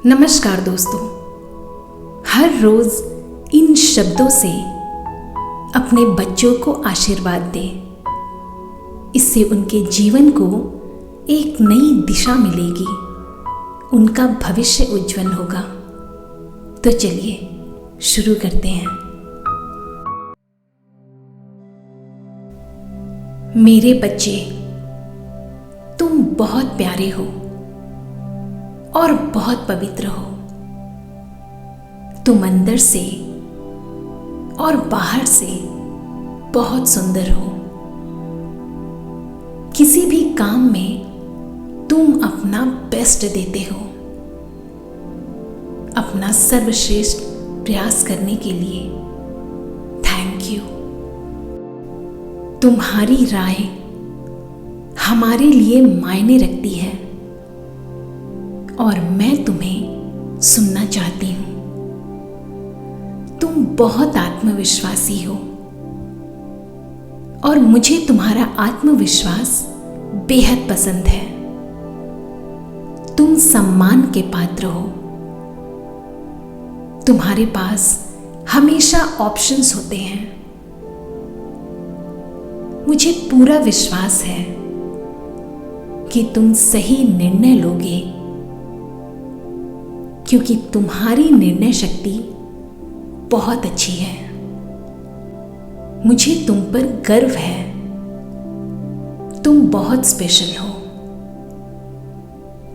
नमस्कार दोस्तों, हर रोज इन शब्दों से अपने बच्चों को आशीर्वाद दें। इससे उनके जीवन को एक नई दिशा मिलेगी, उनका भविष्य उज्जवल होगा। तो चलिए शुरू करते हैं। मेरे बच्चे, तुम बहुत प्यारे हो और बहुत पवित्र हो। तुम अंदर से और बाहर से बहुत सुंदर हो। किसी भी काम में तुम अपना बेस्ट देते हो, अपना सर्वश्रेष्ठ प्रयास करने के लिए थैंक यू। तुम्हारी राय हमारे लिए मायने रखती है और मैं तुम्हें सुनना चाहती हूं। तुम बहुत आत्मविश्वासी हो और मुझे तुम्हारा आत्मविश्वास बेहद पसंद है। तुम सम्मान के पात्र हो। तुम्हारे पास हमेशा ऑप्शंस होते हैं। मुझे पूरा विश्वास है कि तुम सही निर्णय लोगे, क्योंकि तुम्हारी निर्णय शक्ति बहुत अच्छी है। मुझे तुम पर गर्व है। तुम बहुत स्पेशल हो।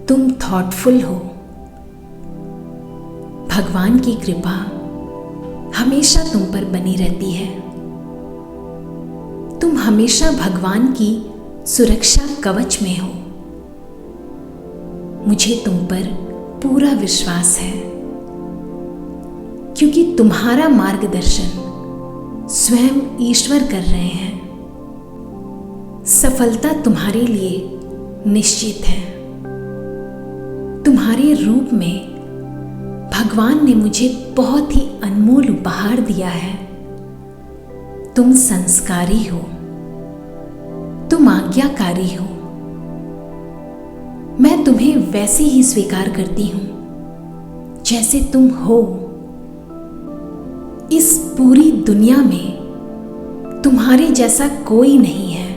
तुम थॉटफुल हो। भगवान की कृपा हमेशा तुम पर बनी रहती है। तुम हमेशा भगवान की सुरक्षा कवच में हो। मुझे तुम पर पूरा विश्वास है, क्योंकि तुम्हारा मार्गदर्शन स्वयं ईश्वर कर रहे हैं। सफलता तुम्हारे लिए निश्चित है। तुम्हारे रूप में भगवान ने मुझे बहुत ही अनमोल उपहार दिया है। तुम संस्कारी हो। तुम आज्ञाकारी हो। मैं तुम्हें वैसे ही स्वीकार करती हूं जैसे तुम हो। इस पूरी दुनिया में तुम्हारे जैसा कोई नहीं है।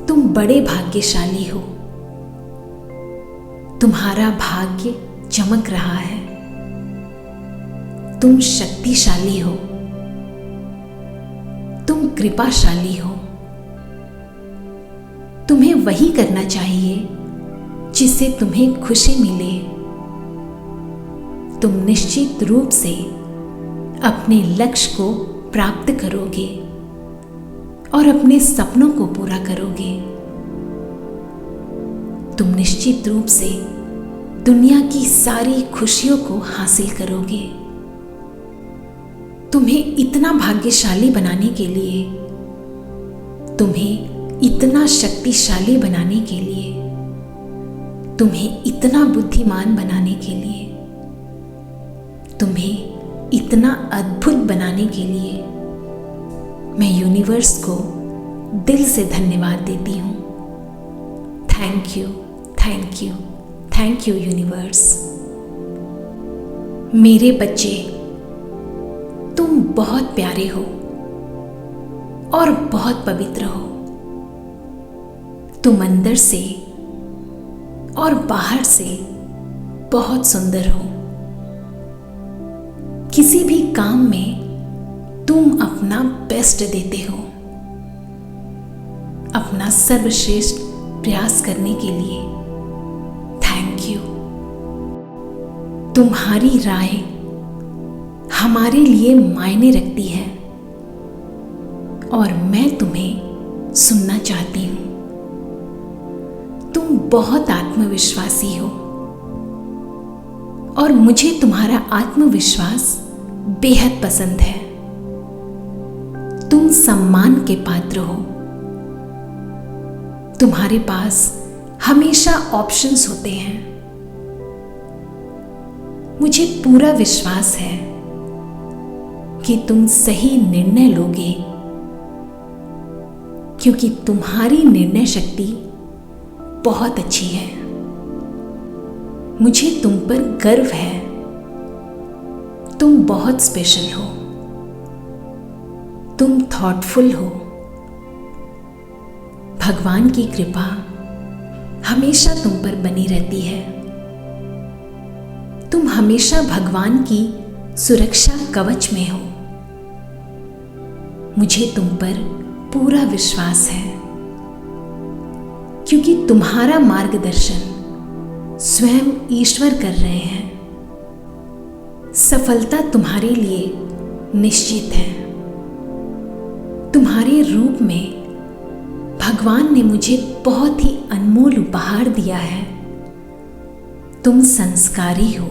तुम बड़े भाग्यशाली हो। तुम्हारा भाग्य चमक रहा है। तुम शक्तिशाली हो। तुम कृपाशाली हो। तुम्हें वही करना चाहिए जिससे तुम्हें खुशी मिले। तुम निश्चित रूप से अपने लक्ष्य को प्राप्त करोगे और अपने सपनों को पूरा करोगे। तुम निश्चित रूप से दुनिया की सारी खुशियों को हासिल करोगे। तुम्हें इतना भाग्यशाली बनाने के लिए, तुम्हें इतना शक्तिशाली बनाने के लिए, तुम्हें इतना बुद्धिमान बनाने के लिए, तुम्हें इतना अद्भुत बनाने के लिए मैं यूनिवर्स को दिल से धन्यवाद देती हूँ। Thank you, thank you, thank you universe. मेरे बच्चे, तुम बहुत प्यारे हो और बहुत पवित्र हो। तुम अंदर से और बाहर से बहुत सुंदर हो। किसी भी काम में तुम अपना बेस्ट देते हो, अपना सर्वश्रेष्ठ प्रयास करने के लिए थैंक यू। तुम्हारी राय हमारे लिए मायने रखती है और मैं तुम्हें सुनना चाहती हूं। तुम बहुत आत्मविश्वासी हो और मुझे तुम्हारा आत्मविश्वास बेहद पसंद है। तुम सम्मान के पात्र हो। तुम्हारे पास हमेशा ऑप्शंस होते हैं। मुझे पूरा विश्वास है कि तुम सही निर्णय लोगे, क्योंकि तुम्हारी निर्णय शक्ति बहुत अच्छी है। मुझे तुम पर गर्व है। तुम बहुत स्पेशल हो। तुम थॉटफुल हो। भगवान की कृपा हमेशा तुम पर बनी रहती है। तुम हमेशा भगवान की सुरक्षा कवच में हो। मुझे तुम पर पूरा विश्वास है, क्योंकि तुम्हारा मार्गदर्शन स्वयं ईश्वर कर रहे हैं। सफलता तुम्हारे लिए निश्चित है। तुम्हारे रूप में भगवान ने मुझे बहुत ही अनमोल उपहार दिया है। तुम संस्कारी हो।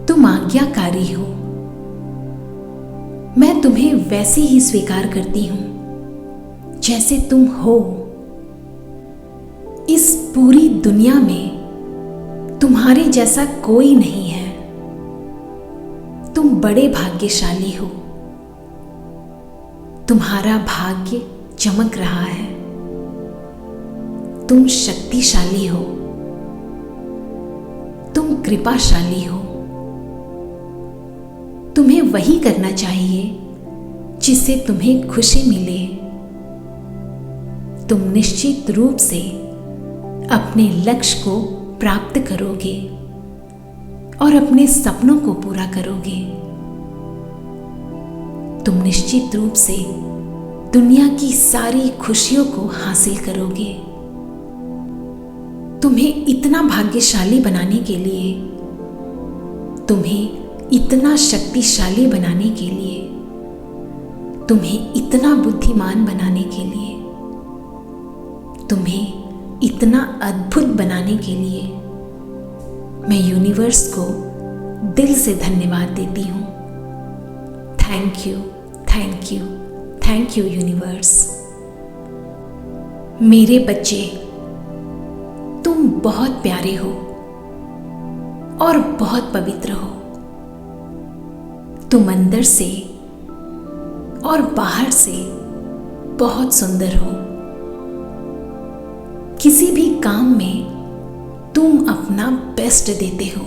तुम आज्ञाकारी हो। मैं तुम्हें वैसे ही स्वीकार करती हूं जैसे तुम हो। इस पूरी दुनिया में तुम्हारे जैसा कोई नहीं है। तुम बड़े भाग्यशाली हो। तुम्हारा भाग्य चमक रहा है। तुम शक्तिशाली हो। तुम कृपाशाली हो। तुम्हें वही करना चाहिए जिससे तुम्हें खुशी मिले। तुम निश्चित रूप से अपने लक्ष्य को प्राप्त करोगे और अपने सपनों को पूरा करोगे। तुम निश्चित रूप से दुनिया की सारी खुशियों को हासिल करोगे। तुम्हें इतना भाग्यशाली बनाने के लिए, तुम्हें इतना शक्तिशाली बनाने के लिए, तुम्हें इतना बुद्धिमान बनाने के लिए, तुम्हें इतना अद्भुत बनाने के लिए मैं यूनिवर्स को दिल से धन्यवाद देती हूँ। Thank you, thank you, thank you universe. मेरे बच्चे, तुम बहुत प्यारे हो और बहुत पवित्र हो। तुम अंदर से और बाहर से बहुत सुंदर हो। किसी भी काम में तुम अपना बेस्ट देते हो।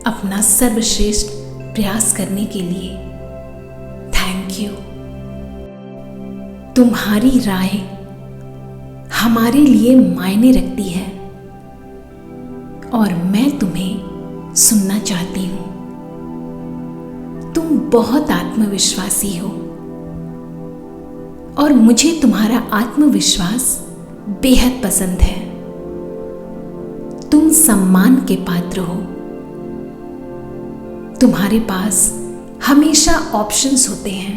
अपना सर्वश्रेष्ठ प्रयास करने के लिए थैंक यू। तुम्हारी राय हमारे लिए मायने रखती है और मैं तुम्हें सुनना चाहती हूं। तुम बहुत आत्मविश्वासी हो और मुझे तुम्हारा आत्मविश्वास बेहद पसंद है। तुम सम्मान के पात्र हो। तुम्हारे पास हमेशा ऑप्शंस होते हैं।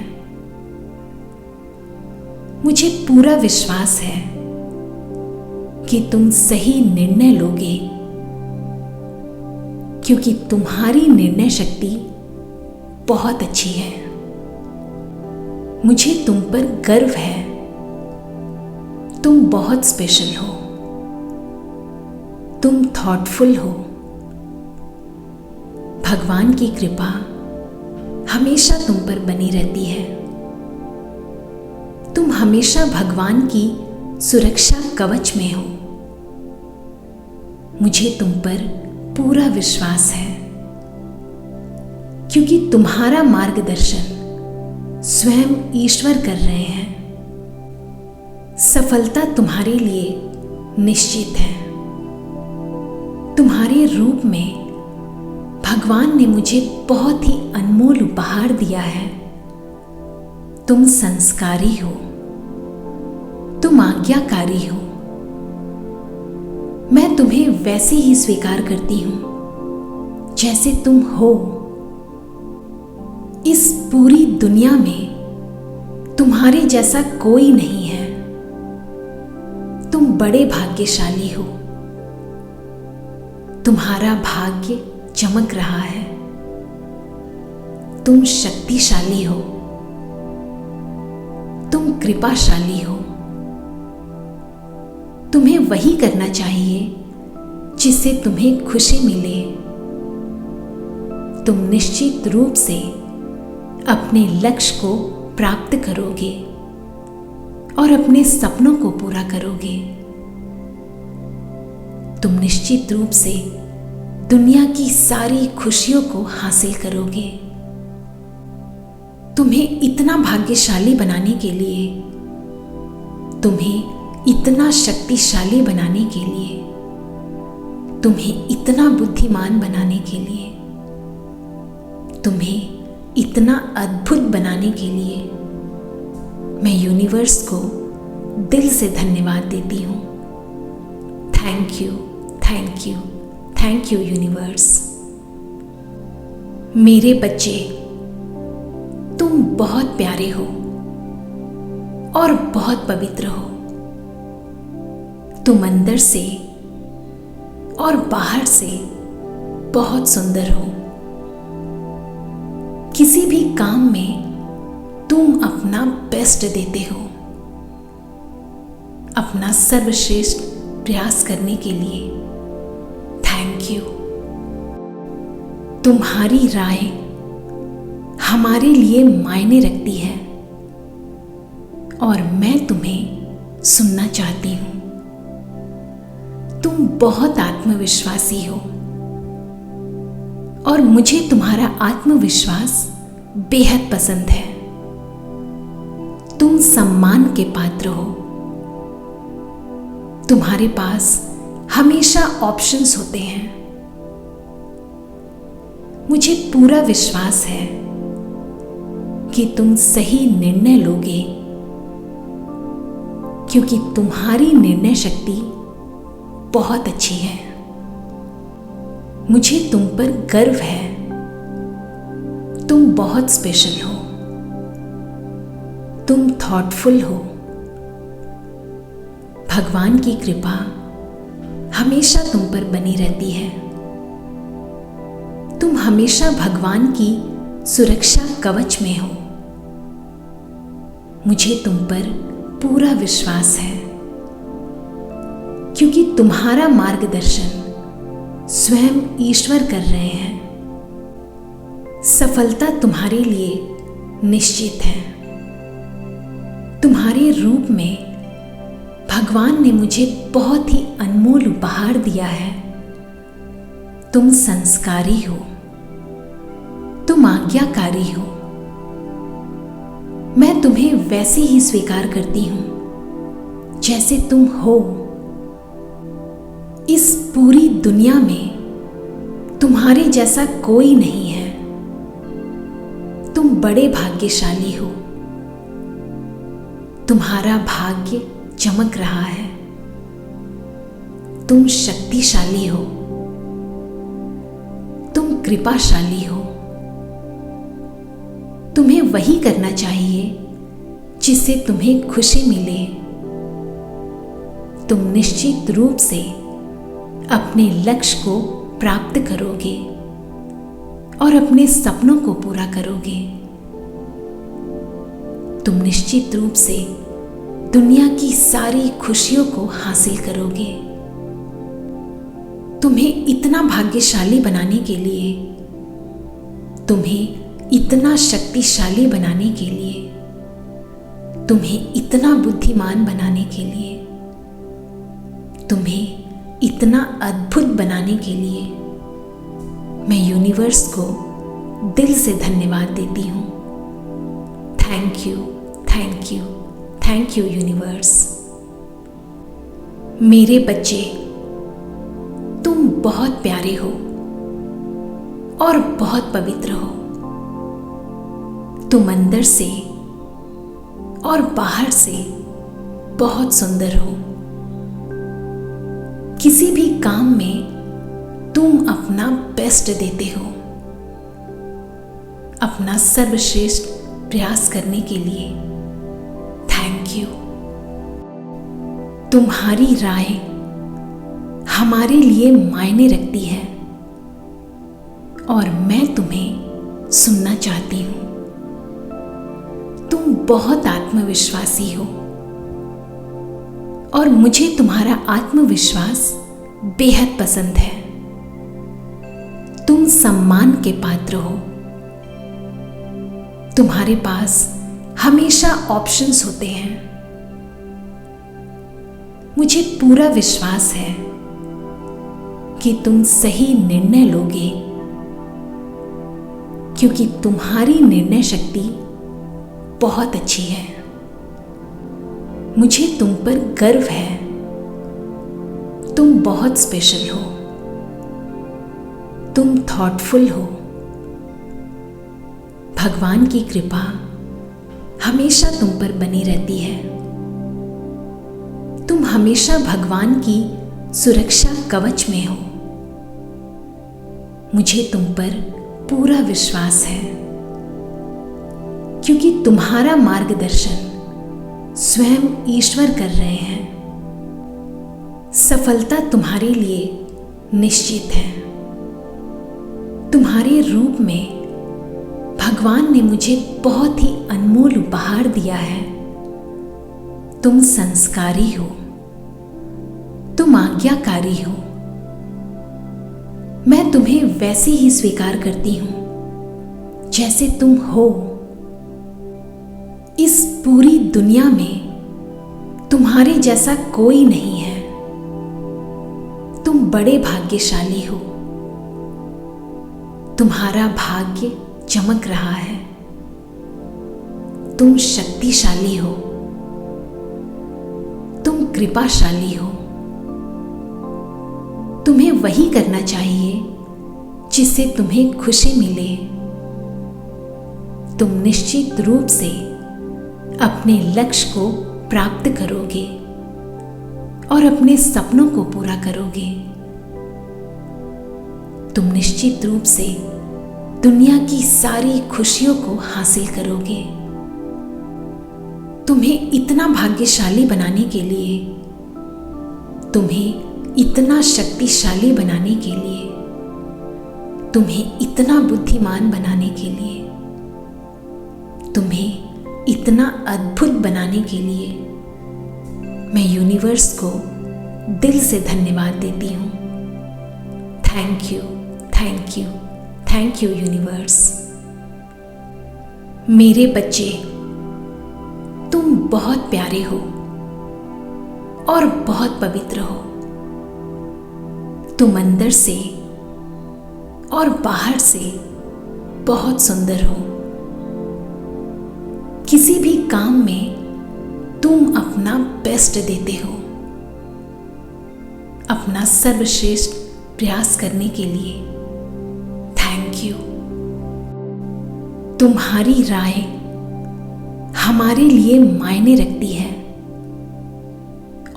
मुझे पूरा विश्वास है कि तुम सही निर्णय लोगे, क्योंकि तुम्हारी निर्णय शक्ति बहुत अच्छी है। मुझे तुम पर गर्व है। तुम बहुत स्पेशल हो। तुम थॉटफुल हो। भगवान की कृपा हमेशा तुम पर बनी रहती है। तुम हमेशा भगवान की सुरक्षा कवच में हो। मुझे तुम पर पूरा विश्वास है, क्योंकि तुम्हारा मार्गदर्शन स्वयं ईश्वर कर रहे हैं। सफलता तुम्हारे लिए निश्चित है। तुम्हारे रूप में भगवान ने मुझे बहुत ही अनमोल उपहार दिया है। तुम संस्कारी हो। तुम आज्ञाकारी हो। मैं तुम्हें वैसे ही स्वीकार करती हूं जैसे तुम हो। इस पूरी दुनिया में तुम्हारे जैसा कोई नहीं है। तुम बड़े भाग्यशाली हो। तुम्हारा भाग्य चमक रहा है। तुम शक्तिशाली हो। तुम कृपाशाली हो। तुम्हें वही करना चाहिए जिससे तुम्हें खुशी मिले। तुम निश्चित रूप से अपने लक्ष्य को प्राप्त करोगे और अपने सपनों को पूरा करोगे। तुम निश्चित रूप से दुनिया की सारी खुशियों को हासिल करोगे। तुम्हें इतना भाग्यशाली बनाने के लिए, तुम्हें इतना शक्तिशाली बनाने के लिए, तुम्हें इतना बुद्धिमान बनाने के लिए, तुम्हें इतना अद्भुत बनाने के लिए मैं यूनिवर्स को दिल से धन्यवाद देती हूँ। Thank you, thank you, thank you universe. मेरे बच्चे, तुम बहुत प्यारे हो और बहुत पवित्र हो। तुम अंदर से और बाहर से बहुत सुंदर हो। किसी भी काम में तुम अपना बेस्ट देते हो, अपना सर्वश्रेष्ठ प्रयास करने के लिए थैंक यू। तुम्हारी राय हमारे लिए मायने रखती है और मैं तुम्हें सुनना चाहती हूं। तुम बहुत आत्मविश्वासी हो और मुझे तुम्हारा आत्मविश्वास बेहद पसंद है। तुम सम्मान के पात्र हो। तुम्हारे पास हमेशा ऑप्शंस होते हैं। मुझे पूरा विश्वास है कि तुम सही निर्णय लोगे, क्योंकि तुम्हारी निर्णय शक्ति बहुत अच्छी है। मुझे तुम पर गर्व है। तुम बहुत स्पेशल हो। तुम थॉटफुल हो। भगवान की कृपा हमेशा तुम पर बनी रहती है। तुम हमेशा भगवान की सुरक्षा कवच में हो। मुझे तुम पर पूरा विश्वास है, क्योंकि तुम्हारा मार्गदर्शन स्वयं ईश्वर कर रहे हैं। सफलता तुम्हारे लिए निश्चित है। तुम्हारे रूप में भगवान ने मुझे बहुत ही अनमोल उपहार दिया है। तुम संस्कारी हो। तुम आज्ञाकारी हो। मैं तुम्हें वैसे ही स्वीकार करती हूं जैसे तुम हो। इस पूरी दुनिया में तुम्हारे जैसा कोई नहीं है। तुम बड़े भाग्यशाली हो। तुम्हारा भाग्य चमक रहा है। तुम शक्तिशाली हो। तुम कृपाशाली हो। तुम्हें वही करना चाहिए जिससे तुम्हें खुशी मिले। तुम निश्चित रूप से अपने लक्ष्य को प्राप्त करोगे और अपने सपनों को पूरा करोगे। तुम निश्चित रूप से दुनिया की सारी खुशियों को हासिल करोगे। तुम्हें इतना भाग्यशाली बनाने के लिए, तुम्हें इतना शक्तिशाली बनाने के लिए, तुम्हें इतना बुद्धिमान बनाने के लिए, तुम्हें इतना अद्भुत बनाने के लिए मैं यूनिवर्स को दिल से धन्यवाद देती हूँ। Thank you, thank you, thank you universe. मेरे बच्चे, तुम बहुत प्यारे हो और बहुत पवित्र हो। तुम अंदर से और बाहर से बहुत सुंदर हो। किसी भी काम में तुम अपना बेस्ट देते हो, अपना सर्वश्रेष्ठ प्रयास करने के लिए थैंक यू। तुम्हारी राय हमारे लिए मायने रखती है और मैं तुम्हें सुनना चाहती हूं। तुम बहुत आत्मविश्वासी हो और मुझे तुम्हारा आत्मविश्वास बेहद पसंद है। तुम सम्मान के पात्र हो। तुम्हारे पास हमेशा ऑप्शंस होते हैं। मुझे पूरा विश्वास है कि तुम सही निर्णय लोगे, क्योंकि तुम्हारी निर्णय शक्ति बहुत अच्छी है। मुझे तुम पर गर्व है। तुम बहुत स्पेशल हो। तुम थॉटफुल हो। भगवान की कृपा हमेशा तुम पर बनी रहती है। तुम हमेशा भगवान की सुरक्षा कवच में हो। मुझे तुम पर पूरा विश्वास है, क्योंकि तुम्हारा मार्गदर्शन स्वयं ईश्वर कर रहे हैं। सफलता तुम्हारे लिए निश्चित है। तुम्हारे रूप में भगवान ने मुझे बहुत ही अनमोल उपहार दिया है। तुम संस्कारी हो। तुम आज्ञाकारी हो। मैं तुम्हें वैसे ही स्वीकार करती हूं जैसे तुम हो। इस पूरी दुनिया में तुम्हारे जैसा कोई नहीं है। तुम बड़े भाग्यशाली हो। तुम्हारा भाग्य चमक रहा है। तुम शक्तिशाली हो। तुम कृपाशाली हो। तुम्हें वही करना चाहिए जिससे तुम्हें खुशी मिले। तुम निश्चित रूप से अपने लक्ष्य को प्राप्त करोगे और अपने सपनों को पूरा करोगे। तुम निश्चित रूप से दुनिया की सारी खुशियों को हासिल करोगे। तुम्हें इतना भाग्यशाली बनाने के लिए, तुम्हें इतना शक्तिशाली बनाने के लिए, तुम्हें इतना बुद्धिमान बनाने के लिए, तुम्हें इतना अद्भुत बनाने के लिए मैं यूनिवर्स को दिल से धन्यवाद देती हूँ। Thank you, thank you, thank you universe. मेरे बच्चे, तुम बहुत प्यारे हो और बहुत पवित्र हो। तुम अंदर से और बाहर से बहुत सुंदर हो। किसी भी काम में तुम अपना बेस्ट देते हो। अपना सर्वश्रेष्ठ प्रयास करने के लिए थैंक यू। तुम्हारी राय हमारे लिए मायने रखती है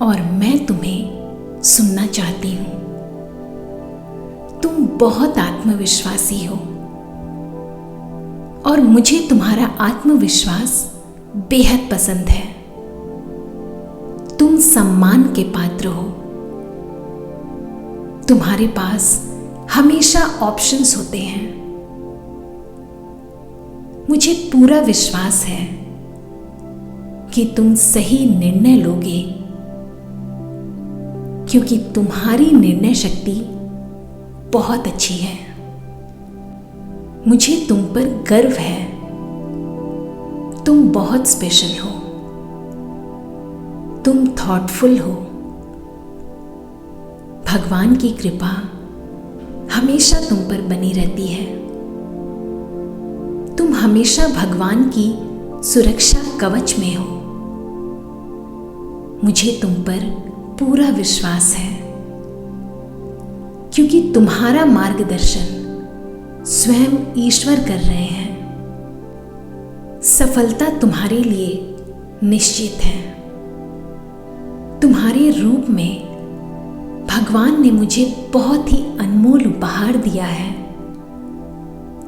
और मैं तुम्हें सुनना चाहती हूं। तुम बहुत आत्मविश्वासी हो और मुझे तुम्हारा आत्मविश्वास बेहद पसंद है। तुम सम्मान के पात्र हो। तुम्हारे पास हमेशा ऑप्शंस होते हैं। मुझे पूरा विश्वास है कि तुम सही निर्णय लोगे, क्योंकि तुम्हारी निर्णय शक्ति बहुत अच्छी है। मुझे तुम पर गर्व है। तुम बहुत स्पेशल हो। तुम थॉटफुल हो। भगवान की कृपा हमेशा तुम पर बनी रहती है। तुम हमेशा भगवान की सुरक्षा कवच में हो। मुझे तुम पर पूरा विश्वास है, क्योंकि तुम्हारा मार्गदर्शन स्वयं ईश्वर कर रहे हैं। सफलता तुम्हारे लिए निश्चित है। तुम्हारे रूप में भगवान ने मुझे बहुत ही अनमोल उपहार दिया है।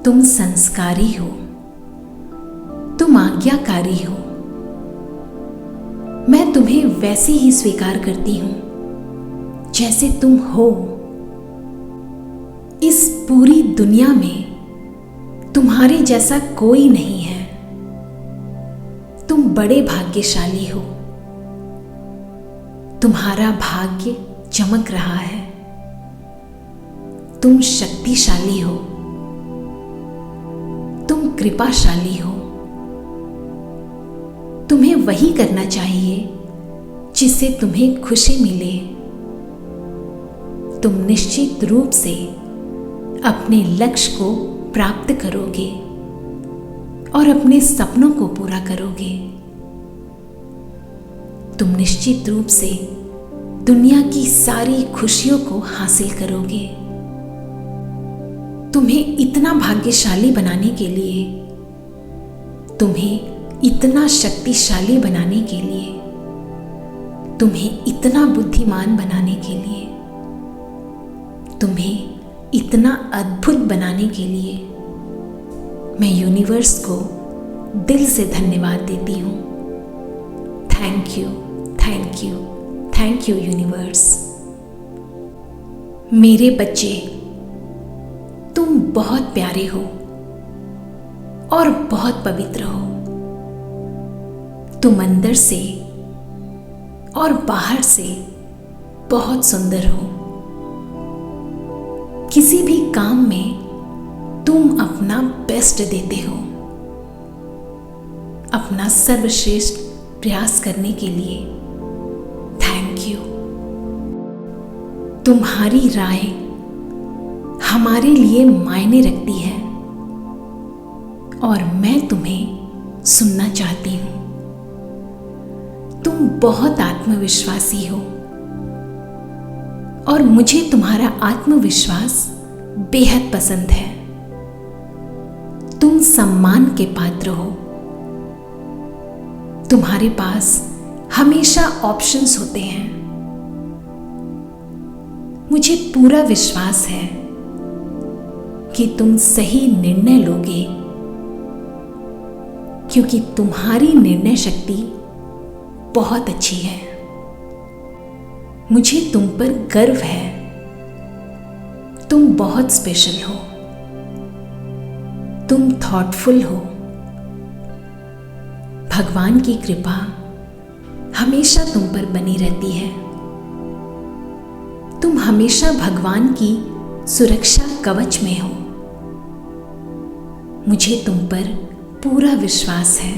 तुम संस्कारी हो। तुम आज्ञाकारी हो। मैं तुम्हें वैसे ही स्वीकार करती हूं जैसे तुम हो। इस पूरी दुनिया में तुम्हारे जैसा कोई नहीं है। तुम बड़े भाग्यशाली हो। तुम्हारा भाग्य चमक रहा है। तुम शक्तिशाली हो। तुम कृपाशाली हो। तुम्हें वही करना चाहिए जिससे तुम्हें खुशी मिले। तुम निश्चित रूप से अपने लक्ष्य को प्राप्त करोगे और अपने सपनों को पूरा करोगे। तुम निश्चित रूप से दुनिया की सारी खुशियों को हासिल करोगे। तुम्हें इतना भाग्यशाली बनाने के लिए, तुम्हें इतना शक्तिशाली बनाने के लिए, तुम्हें इतना बुद्धिमान बनाने के लिए, तुम्हें इतना अद्भुत बनाने के लिए मैं यूनिवर्स को दिल से धन्यवाद देती हूँ। Thank you, thank you, thank you universe. मेरे बच्चे, तुम बहुत प्यारे हो और बहुत पवित्र हो। तुम अंदर से और बाहर से बहुत सुंदर हो। किसी भी काम में तुम अपना बेस्ट देते हो। अपना सर्वश्रेष्ठ प्रयास करने के लिए थैंक यू। तुम्हारी राय हमारे लिए मायने रखती है और मैं तुम्हें सुनना चाहती हूं। तुम बहुत आत्मविश्वासी हो और मुझे तुम्हारा आत्मविश्वास बेहद पसंद है। तुम सम्मान के पात्र हो। तुम्हारे पास हमेशा ऑप्शंस होते हैं। मुझे पूरा विश्वास है कि तुम सही निर्णय लोगे, क्योंकि तुम्हारी निर्णय शक्ति बहुत अच्छी है। मुझे तुम पर गर्व है। तुम बहुत स्पेशल हो। तुम थॉटफुल हो। भगवान की कृपा हमेशा तुम पर बनी रहती है। तुम हमेशा भगवान की सुरक्षा कवच में हो। मुझे तुम पर पूरा विश्वास है,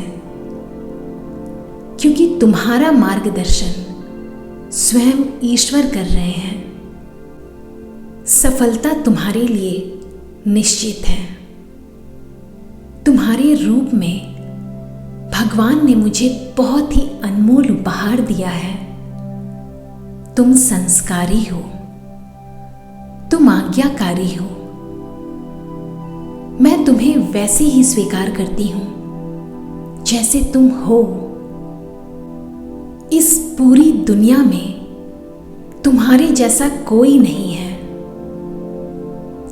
क्योंकि तुम्हारा मार्गदर्शन स्वयं ईश्वर कर रहे हैं। सफलता तुम्हारे लिए निश्चित है। तुम्हारे रूप में भगवान ने मुझे बहुत ही अनमोल उपहार दिया है। तुम संस्कारी हो। तुम आज्ञाकारी हो। मैं तुम्हें वैसे ही स्वीकार करती हूं जैसे तुम हो। इस पूरी दुनिया में तुम्हारे जैसा कोई नहीं है।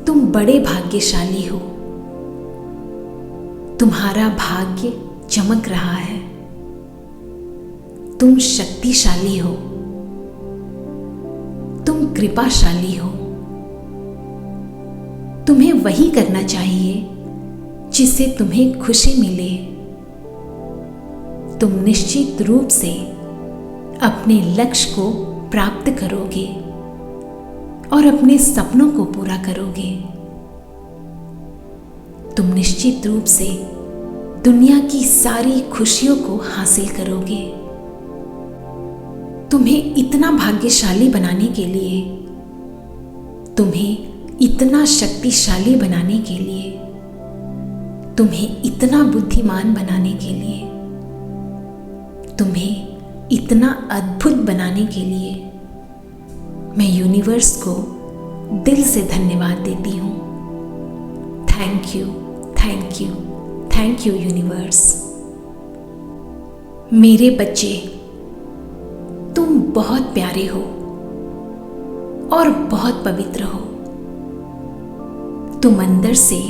तुम बड़े भाग्यशाली हो। तुम्हारा भाग्य चमक रहा है। तुम शक्तिशाली हो। तुम कृपाशाली हो। तुम्हें वही करना चाहिए जिससे तुम्हें खुशी मिले। तुम निश्चित रूप से अपने लक्ष्य को प्राप्त करोगे और अपने सपनों को पूरा करोगे। तुम निश्चित रूप से दुनिया की सारी खुशियों को हासिल करोगे। तुम्हें इतना भाग्यशाली बनाने के लिए, तुम्हें इतना शक्तिशाली बनाने के लिए, तुम्हें इतना बुद्धिमान बनाने के लिए, तुम्हें इतना अद्भुत बनाने के लिए मैं यूनिवर्स को दिल से धन्यवाद देती हूँ। Thank you, thank you, thank you universe. मेरे बच्चे, तुम बहुत प्यारे हो और बहुत पवित्र हो। तुम अंदर से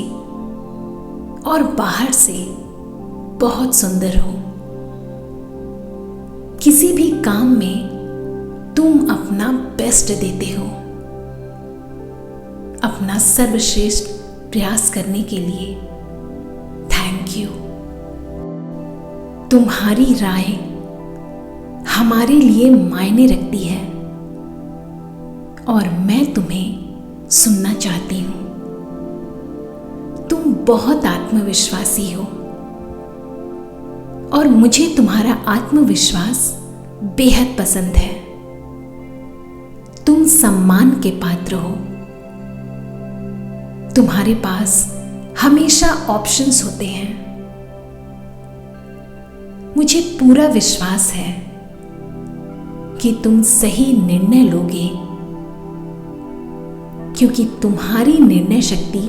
और बाहर से बहुत सुंदर हो। किसी भी काम में तुम अपना बेस्ट देते हो। अपना सर्वश्रेष्ठ प्रयास करने के लिए थैंक यू। तुम्हारी राय हमारे लिए मायने रखती है और मैं तुम्हें सुनना चाहती हूं। तुम बहुत आत्मविश्वासी हो और मुझे तुम्हारा आत्मविश्वास बेहद पसंद है। तुम तुम सम्मान के पात्र हो। तुम्हारे पास हमेशा ऑप्शंस होते हैं। मुझे पूरा विश्वास है कि तुम सही निर्णय लोगे, क्योंकि तुम्हारी निर्णय शक्ति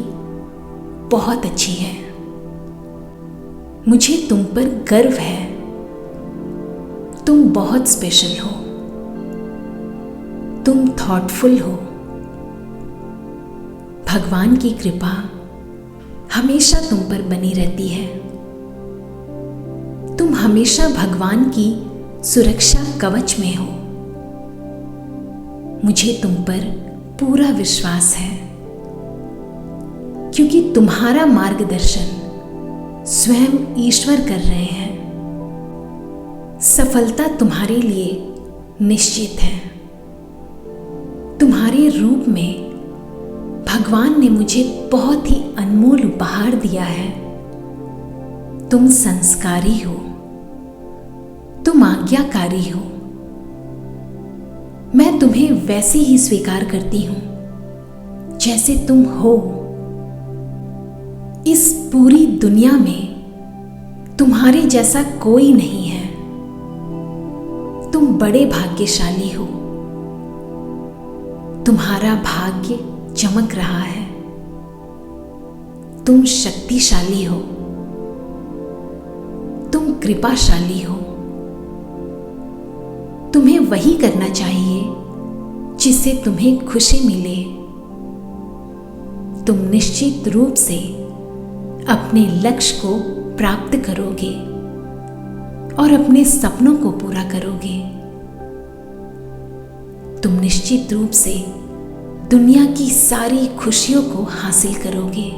बहुत अच्छी है। मुझे तुम पर गर्व है। तुम बहुत स्पेशल हो। तुम थॉटफुल हो। भगवान की कृपा हमेशा तुम पर बनी रहती है। तुम हमेशा भगवान की सुरक्षा कवच में हो। मुझे तुम पर पूरा विश्वास है, क्योंकि तुम्हारा मार्गदर्शन स्वयं ईश्वर कर रहे हैं। सफलता तुम्हारे लिए निश्चित है। तुम्हारे रूप में भगवान ने मुझे बहुत ही अनमोल उपहार दिया है। तुम संस्कारी हो। तुम आज्ञाकारी हो। मैं तुम्हें वैसे ही स्वीकार करती हूं जैसे तुम हो। इस पूरी दुनिया में तुम्हारे जैसा कोई नहीं है। तुम बड़े भाग्यशाली हो। तुम्हारा भाग्य चमक रहा है। तुम शक्तिशाली हो। तुम कृपाशाली हो। तुम्हें वही करना चाहिए जिससे तुम्हें खुशी मिले। तुम निश्चित रूप से अपने लक्ष्य को प्राप्त करोगे और अपने सपनों को पूरा करोगे। तुम निश्चित रूप से दुनिया की सारी खुशियों को हासिल करोगे।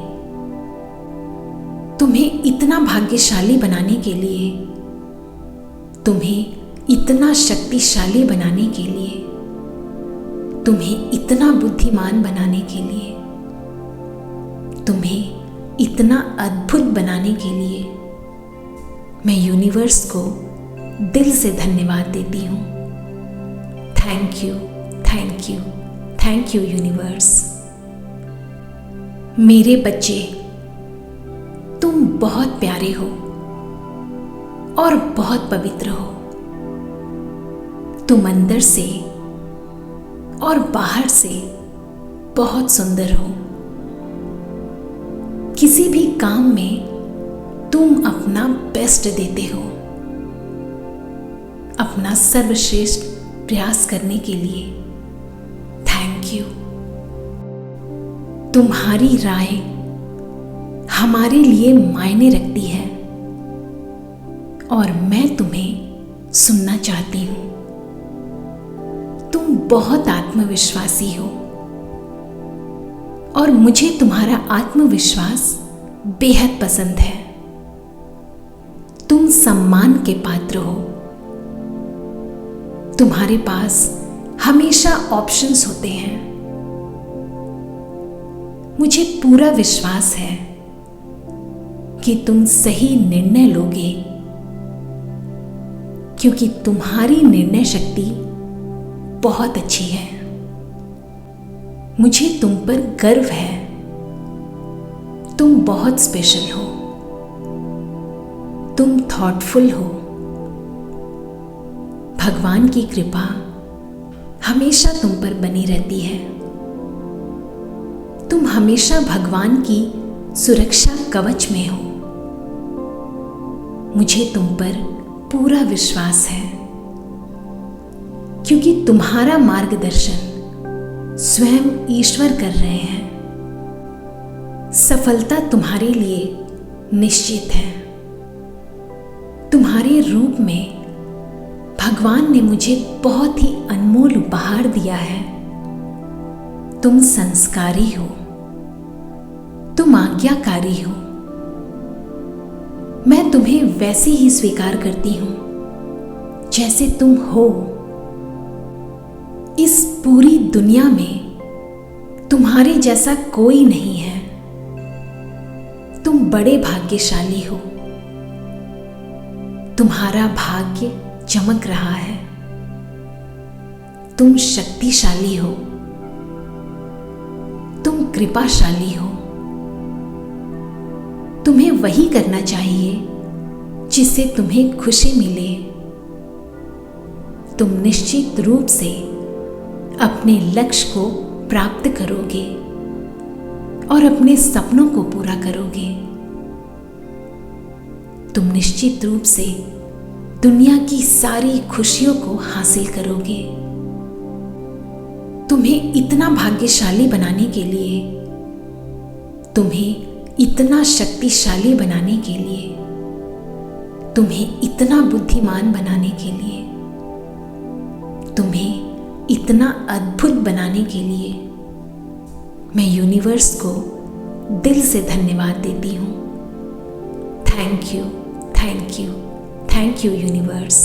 तुम्हें इतना भाग्यशाली बनाने के लिए, तुम्हें इतना शक्तिशाली बनाने के लिए, तुम्हें इतना बुद्धिमान बनाने के लिए, तुम्हें इतना अद्भुत बनाने के लिए मैं यूनिवर्स को दिल से धन्यवाद देती हूँ। Thank you, thank you, thank you universe. मेरे बच्चे, तुम बहुत प्यारे हो और बहुत पवित्र हो। तुम अंदर से और बाहर से बहुत सुंदर हो। किसी भी काम में तुम अपना बेस्ट देते हो। अपना सर्वश्रेष्ठ प्रयास करने के लिए थैंक यू। तुम्हारी राय हमारे लिए मायने रखती है और मैं तुम्हें सुनना चाहती हूं। तुम बहुत आत्मविश्वासी हो और मुझे तुम्हारा आत्मविश्वास बेहद पसंद है। तुम सम्मान के पात्र हो। तुम्हारे पास हमेशा ऑप्शंस होते हैं। मुझे पूरा विश्वास है कि तुम सही निर्णय लोगे, क्योंकि तुम्हारी निर्णय शक्ति बहुत अच्छी है। मुझे तुम पर गर्व है। तुम बहुत स्पेशल हो। तुम थॉटफुल हो। भगवान की कृपा हमेशा तुम पर बनी रहती है। तुम हमेशा भगवान की सुरक्षा कवच में हो। मुझे तुम पर पूरा विश्वास है, क्योंकि तुम्हारा मार्गदर्शन स्वयं ईश्वर कर रहे हैं। सफलता तुम्हारे लिए निश्चित है। तुम्हारे रूप में भगवान ने मुझे बहुत ही अनमोल उपहार दिया है। तुम संस्कारी हो। तुम आज्ञाकारी हो। मैं तुम्हें वैसे ही स्वीकार करती हूं जैसे तुम हो। इस पूरी दुनिया में तुम्हारे जैसा कोई नहीं है। तुम बड़े भाग्यशाली हो। तुम्हारा भाग्य चमक रहा है। तुम शक्तिशाली हो, तुम कृपाशाली हो। तुम्हें वही करना चाहिए जिससे तुम्हें खुशी मिले। तुम निश्चित रूप से अपने लक्ष्य को प्राप्त करोगे और अपने सपनों को पूरा करोगे। तुम निश्चित रूप से दुनिया की सारी खुशियों को हासिल करोगे। तुम्हें इतना भाग्यशाली बनाने के लिए, तुम्हें इतना शक्तिशाली बनाने के लिए, तुम्हें इतना बुद्धिमान बनाने के लिए, तुम्हें इतना अद्भुत बनाने के लिए मैं यूनिवर्स को दिल से धन्यवाद देती हूँ। Thank you, thank you, thank you universe.